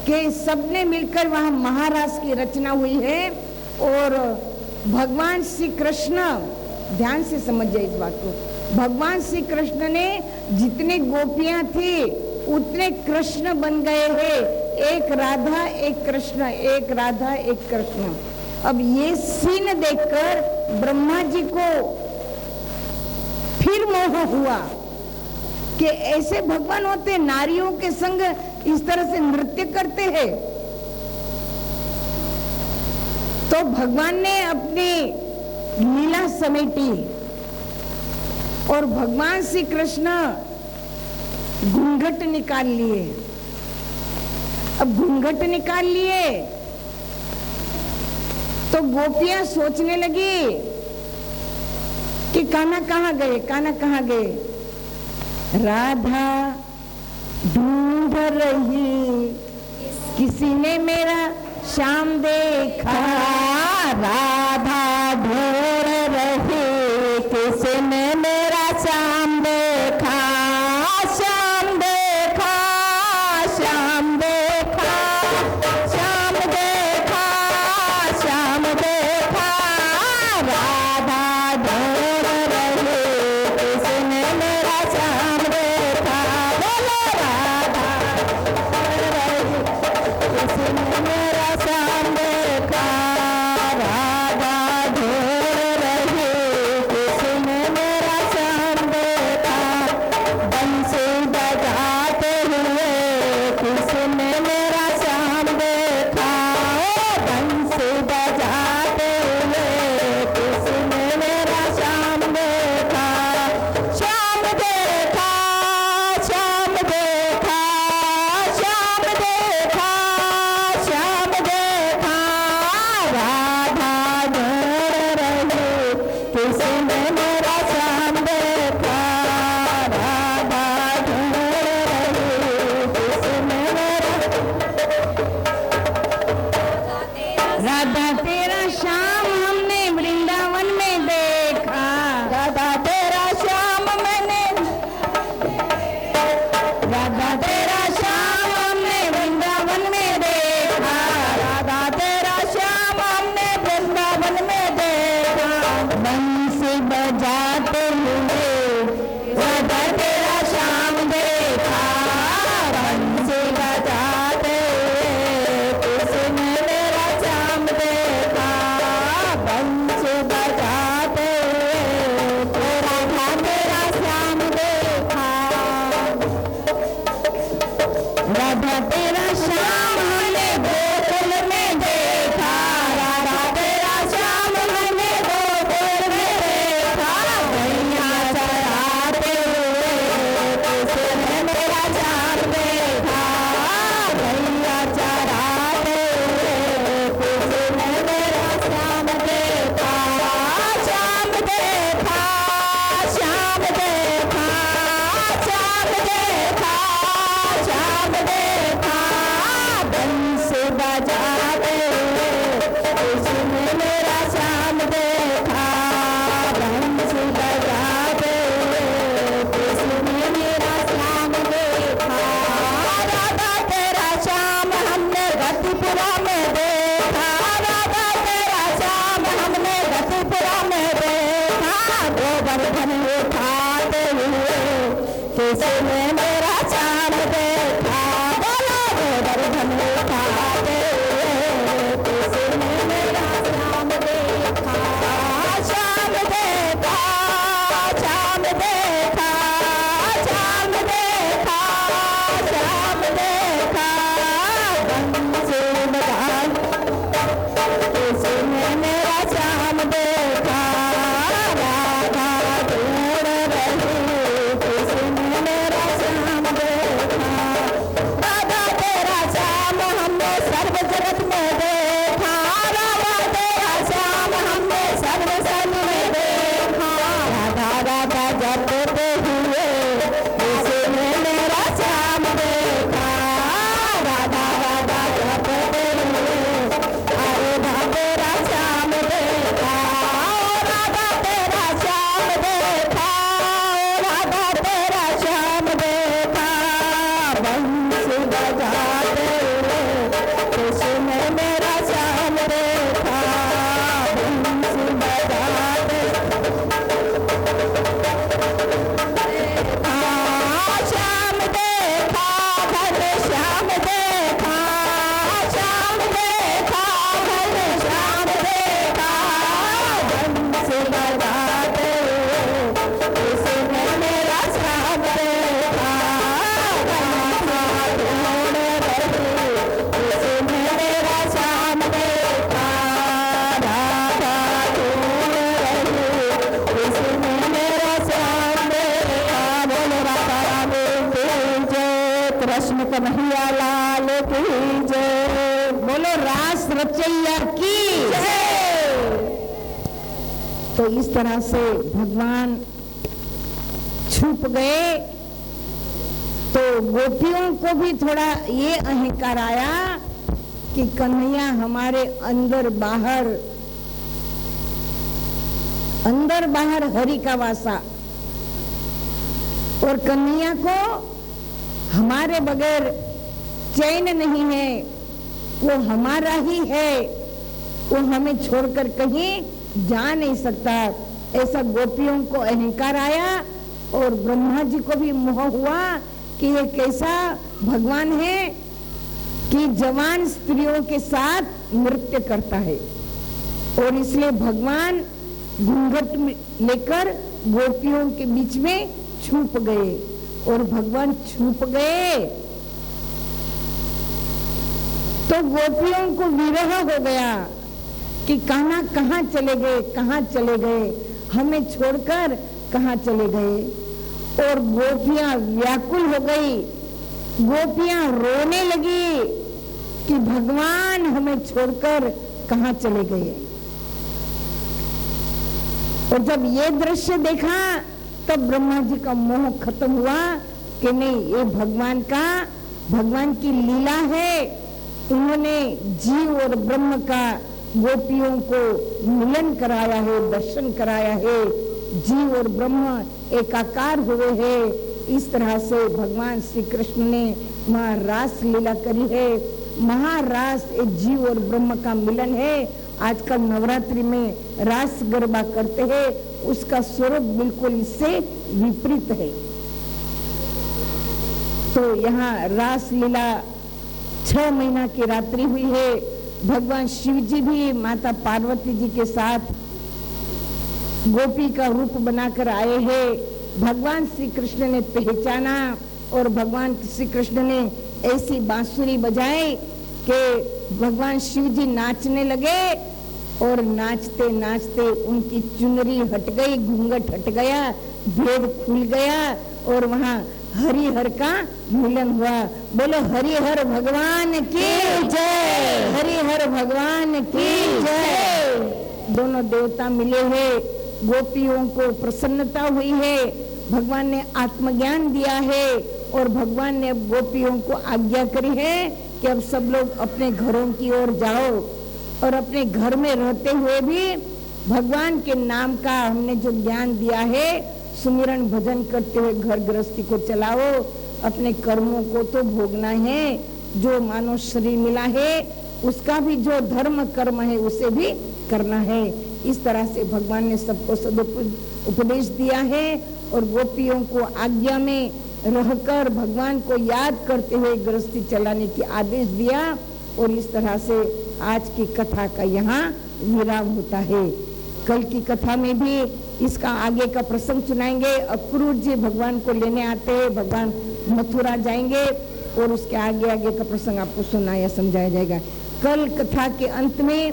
कि सबने मिलकर वहां महारास की रचना हुई है। और भगवान श्री कृष्ण, ध्यान से समझिए इस बात को, भगवान श्री कृष्ण ने जितने गोपियां थी उतने कृष्ण बन गए हैं। एक राधा एक कृष्ण, एक राधा एक कृष्ण। अब ये सीन देखकर ब्रह्मा जी को फिर मोह हुआ कि ऐसे भगवान होते, नारियों के संग इस तरह से नृत्य करते हैं। तो भगवान ने अपनी लीला समेटी और भगवान श्री कृष्ण घूंघट निकाल लिए। अब घूंघट निकाल लिए तो गोपियां सोचने लगी कि कान्हा कहाँ गए, कान्हा कहाँ गए। राधा ढूंढ रही, किसी ने मेरा श्याम देखा। राधा ढूंढ रही, किसी ने मेरा श्याम देखा। श्याम देखा, श्याम देखा, श्याम देखा, श्याम देखा। राधा ढूंढ रही, किसी ने मेरा श्याम देखा। बोलो राधा ढूंढ रही, किसी ने मेरा श्याम देखा। राधा ढूंढ रही, किसी ने मेरा श्याम देखा। बंसी बजाते हुए किसी ने मेरा श्याम देखा। बंसी बजाते हुए किसी ने मेरा श्याम देखा। श्याम देखा, श्याम देखा, श्याम देखा, श्याम देखा। राधा ढूंढ रही, किसी ने मेरा श्याम देखा। राधा ढूंढ रही, किसी ने मेरा। राधा तेरा श्याम हमने वृंदावन में देखा। राधा तेरा श्याम मैंने, राधा तेरा श्याम हमने वृंदावन में देखा। राधा तेरा श्याम हमने वृंदावन में देखा। बंसी बजाते हुए राधा तेरा श्याम देखा। बंसी बजाते हुए किसी ने मेरा श्याम देखा। बंसी बजाते हुए राधा तेरा श्याम देखा। राधा तेरा श्याम हमने गोकुल में देखा। राधा तेरा श्याम हमने गोकुल में देखा। गैया चराते हुए किसी ने मेरा श्याम देखा। गैया चराते हुए किसी ने मेरा श्याम देखा। श्याम देखा, श्याम देखा, श्याम देखा, श्याम देखा। बंसी बजाते हुए किसी ने मेरा श्याम देखा। बंसी बजाते हुए किसी ने मेरा श्याम देखा। राधा तेरा श्याम हमने गतिपुरा में देखा। राधा तेरा श्याम हमने गतिपुरा में देखा। गोवर्धन उठाते हुए किसी ने मेरा श्याम देखा। बोलो गोवर्धन उठाते हुए किसी ने मेरा श्याम देखा। श्याम देखा, श्याम देखा, श्याम देखा, श्याम देखा। बंसी बजा किसी ने मेरा श्याम देखा। राधा ढूंढ रही, किसी ने मेरा श्याम देखा। राधा तेरा श्याम हमने बोलो रास रचैया की जय। तो इस तरह से भगवान छुप गए। तो गोपियों को भी थोड़ा ये अहंकार आया कि कन्हैया हमारे अंदर बाहर हरि का वासा, और कन्हैया को हमारे बगैर चैन नहीं है, वो हमारा ही है, वो हमें छोड़कर कहीं जा नहीं सकता। ऐसा गोपियों को अहंकार आया और ब्रह्मा जी को भी मोह हुआ कि ये कैसा भगवान है कि जवान स्त्रियों के साथ नृत्य करता है। और इसलिए भगवान घूंघट लेकर गोपियों के बीच में छुप गए। और भगवान छुप गए तो गोपियों को विरह हो गया कि कान्हा कहाँ चले गए, कहाँ चले गए, हमें छोड़कर कहाँ चले गए। और गोपियां व्याकुल हो गई, गोपियां रोने लगी कि भगवान हमें छोड़कर कहाँ चले गए। और जब ये दृश्य देखा तब ब्रह्मा जी का मोह खत्म हुआ कि नहीं, ये भगवान की लीला है। उन्होंने जीव और ब्रह्म का गोपियों को मिलन कराया है, दर्शन कराया है। जीव और ब्रह्म एकाकार हुए हैं। इस तरह से भगवान श्री कृष्ण ने महारास लीला करी है। महारास एक जीव और ब्रह्म का मिलन है। आजकल नवरात्रि में रास गरबा करते हैं, उसका स्वरूप बिल्कुल इससे विपरीत है। तो यहाँ रास लीला 6 महीना की रात्रि हुई है। भगवान शिव जी भी माता पार्वती जी के साथ गोपी का रूप बनाकर आए हैं। भगवान श्री कृष्ण ने पहचाना और भगवान श्री कृष्ण ने ऐसी बांसुरी बजाई कि भगवान शिव जी नाचने लगे। और नाचते नाचते उनकी चुनरी हट गई, घूंघट हट गया, भेद खुल गया और वहाँ हरिहर का मिलन हुआ। बोलो हरिहर भगवान की जय, हरिहर भगवान की जय। दोनों देवता मिले हैं, गोपियों को प्रसन्नता हुई है, भगवान ने आत्मज्ञान दिया है। और भगवान ने अब गोपियों को आज्ञा करी है कि अब सब लोग अपने घरों की ओर जाओ। और अपने घर में रहते हुए भी भगवान के नाम का हमने जो ज्ञान दिया है, सुमिरन भजन करते हुए घर गृहस्थी को चलाओ। अपने कर्मों को तो भोगना है, जो मानव शरीर मिला है उसका भी जो धर्म कर्म है उसे भी करना है। इस तरह से भगवान ने सबको उपदेश दिया है। और गोपियों को आज्ञा में रहकर भगवान को याद करते हुए गृहस्थी चलाने की आदेश दिया। और इस तरह से आज की कथा का यहाँ विराम होता है। कल की कथा में भी इसका आगे का प्रसंग सुनाएंगे। अक्रूर जी भगवान को लेने आते हैं, भगवान मथुरा जाएंगे और उसके आगे का प्रसंग आपको सुनाया समझाया जाएगा। कल कथा के अंत में